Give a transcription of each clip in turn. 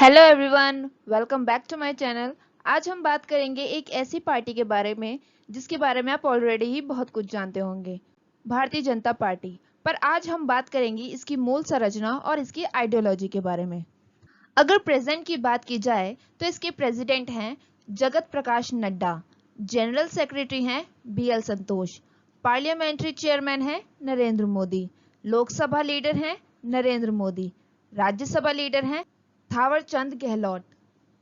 Hello everyone, welcome back to my channel. आज हम बात करेंगे एक ऐसी पार्टी के बारे में जिसके बारे में आप ऑलरेडी ही बहुत कुछ जानते होंगे, भारतीय जनता पार्टी। पर आज हम बात करेंगे इसकी मूल संरचना और इसकी आइडियोलॉजी के बारे में। अगर प्रेजेंट की बात की जाए तो इसके प्रेसिडेंट हैं जगत प्रकाश नड्डा, जनरल सेक्रेटरी हैं BL संतोष, पार्लियामेंट्री चेयरमैन हैं नरेंद्र मोदी, लोकसभा लीडर हैं नरेंद्र मोदी, राज्यसभा लीडर हैं थावर चंद गहलोत।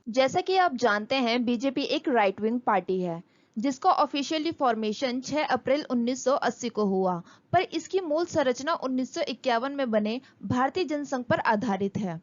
जैसा कि आप जानते हैं, बीजेपी एक राइट विंग पार्टी है जिसका ऑफिशियली फॉर्मेशन 6 अप्रैल 1980 को हुआ, पर इसकी मूल संरचना 1951 में बने भारतीय जनसंघ पर आधारित है।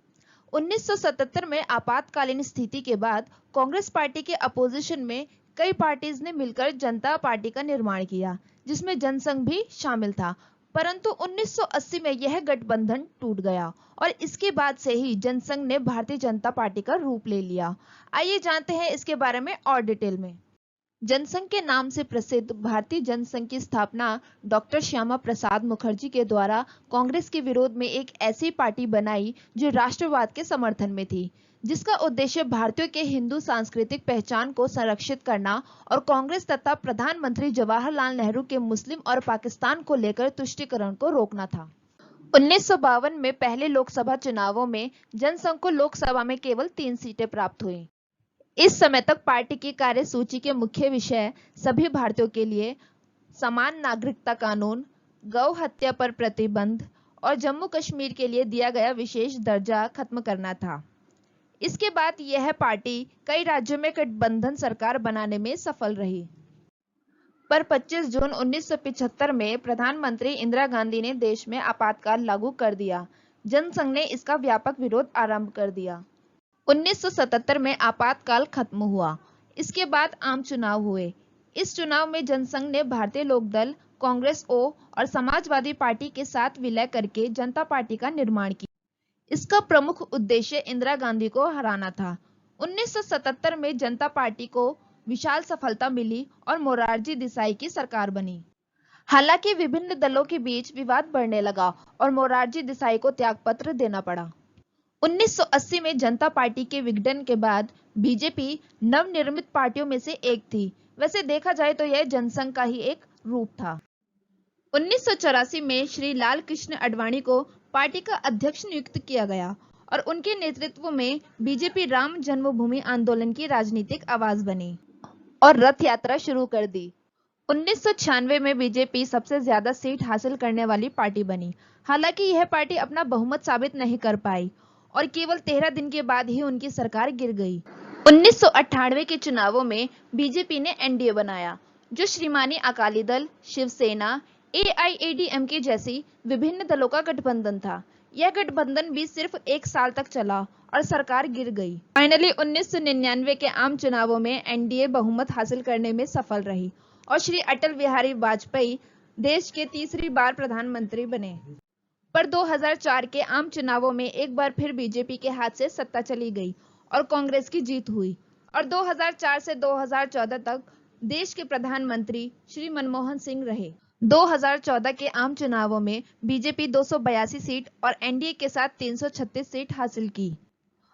1977 में आपातकालीन स्थिति के बाद कांग्रेस पार्टी के अपोजिशन में कई पार्टीज ने मिलकर जनता पार्टी का निर्माण किया, जिसमें जनसंघ भी शामिल था। परंतु 1980 में यह गठबंधन टूट गया और इसके बाद से ही जनसंघ ने भारतीय जनता पार्टी का रूप ले लिया। आइए जानते हैं इसके बारे में और डिटेल में। जनसंघ के नाम से प्रसिद्ध भारतीय जनसंघ की स्थापना डॉक्टर श्यामा प्रसाद मुखर्जी के द्वारा कांग्रेस के विरोध में एक ऐसी पार्टी बनाई जो राष्ट्रवाद के समर्थन में थी, जिसका उद्देश्य भारतीयों के हिंदू सांस्कृतिक पहचान को संरक्षित करना और कांग्रेस तथा प्रधानमंत्री जवाहरलाल नेहरू के मुस्लिम और पाकिस्तान को लेकर तुष्टीकरण को रोकना था। 1952 में पहले लोकसभा चुनावों में जनसंघ को लोकसभा में केवल 3 सीटें प्राप्त हुई। इस समय तक पार्टी की कार्यसूची के मुख्य विषय सभी भारतीयों के लिए समान नागरिकता कानून, गौ हत्या पर प्रतिबंध और जम्मू कश्मीर के लिए दिया गया विशेष दर्जा खत्म करना था। इसके बाद यह पार्टी कई राज्यों में गठबंधन सरकार बनाने में सफल रही, पर 25 जून 1975 में प्रधानमंत्री इंदिरा गांधी ने देश में आपातकाल लागू कर दिया। जनसंघ ने इसका व्यापक विरोध आरंभ कर दिया। 1977 में आपातकाल खत्म हुआ। इसके बाद आम चुनाव हुए। इस चुनाव में जनसंघ ने भारतीय लोकदल, कांग्रेस और समाजवादी पार्टी के साथ विलय करके जनता पार्टी का निर्माण किया। इसका प्रमुख उद्देश्य इंदिरा गांधी को हराना था। 1977 में जनता पार्टी को विशाल सफलता मिली और मोरारजी देसाई की सरकार बनी। हालांकि विभिन्न दलों के बीच विवाद बढ़ने लगा और मोरारजी देसाई को त्यागपत्र देना पड़ा। 1980 में जनता पार्टी के विघटन के बाद बीजेपी नवनिर्मित पार्टियों में से एक थी। वैसे देखा जाए तो यह जनसंघ का ही एक रूप था। 1984 में श्री लाल कृष्ण आडवाणी को पार्टी का अध्यक्ष नियुक्त किया गया और उनके नेतृत्व में बीजेपी राम जन्मभूमि आंदोलन की राजनीतिक आवाज बनी और रथ यात्रा शुरू कर दी। 1996 में बीजेपी सबसे ज्यादा सीट हासिल करने वाली पार्टी बनी। हालांकि यह पार्टी अपना बहुमत साबित नहीं कर पाई और केवल 13 दिन के बाद ही उनकी सरकार गिर गई। 1998 के चुनावों में बीजेपी ने एनडीए बनाया, जो श्रीमानी अकाली दल, शिवसेना, AIADMK जैसी विभिन्न दलों का गठबंधन था। यह गठबंधन भी सिर्फ 1 साल तक चला और सरकार गिर गई। फाइनली 1999 के आम चुनावों में एनडीए बहुमत हासिल करने में सफल रही और श्री अटल बिहारी वाजपेयी देश के तीसरी बार प्रधानमंत्री बने। पर 2004 के आम चुनावों में एक बार फिर बीजेपी के हाथ से सत्ता चली गई और कांग्रेस की जीत हुई और 2004 से 2014 तक देश के प्रधानमंत्री श्री मनमोहन सिंह रहे। 2014 के आम चुनावों में बीजेपी 282 सीट और एनडीए के साथ 336 सीट हासिल की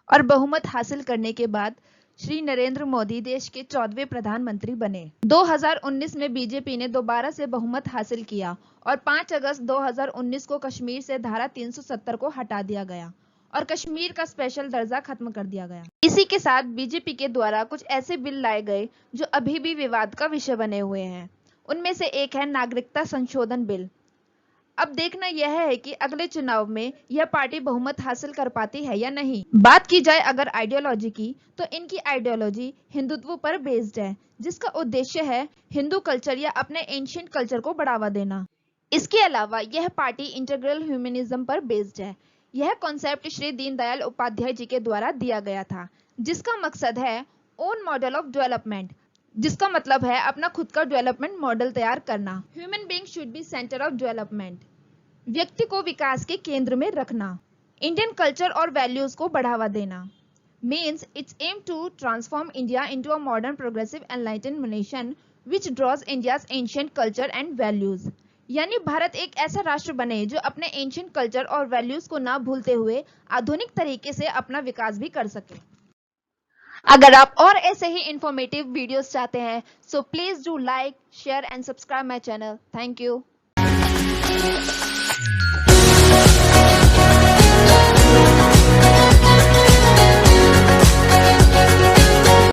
और बहुमत हासिल करने के बाद श्री नरेंद्र मोदी देश के 14वें प्रधानमंत्री बने। 2019 में बीजेपी ने दोबारा से बहुमत हासिल किया और 5 अगस्त 2019 को कश्मीर से धारा 370 को हटा दिया गया और कश्मीर का स्पेशल दर्जा खत्म कर दिया गया। इसी के साथ बीजेपी के द्वारा कुछ ऐसे बिल लाए गए जो अभी भी विवाद का विषय बने हुए हैं। उनमें से एक है नागरिकता संशोधन बिल। अब देखना यह है कि अगले चुनाव में यह पार्टी बहुमत हासिल कर पाती है या नहीं। बात की जाए अगर आइडियोलॉजी की, तो इनकी आइडियोलॉजी हिंदुत्व पर बेस्ड है, जिसका उद्देश्य है हिंदू कल्चर या अपने एंशिएंट कल्चर को बढ़ावा देना। इसके अलावा यह पार्टी इंटीग्रल ह्यूमनिज्म पर बेस्ड है। यह कॉन्सेप्ट श्री दीनदयाल उपाध्याय जी के द्वारा दिया गया था, जिसका मकसद है ओन मॉडल ऑफ डेवलपमेंट, जिसका मतलब है अपना खुद का डेवलपमेंट मॉडल तैयार करना। Human being should be centre of development, व्यक्ति को विकास के केंद्र में रखना। इंडियन कल्चर और वैल्यूज को बढ़ावा देना। Means it's aim to transform India into a modern progressive enlightened nation which draws India's ancient culture and values. यानी भारत एक ऐसा राष्ट्र बने जो अपने एंशियंट कल्चर और वैल्यूज को ना भूलते हुए आधुनिक तरीके से अपना विकास भी कर सके। अगर आप और ऐसे ही इंफॉर्मेटिव वीडियोस चाहते हैं, so please do like, share and subscribe my channel. Thank you.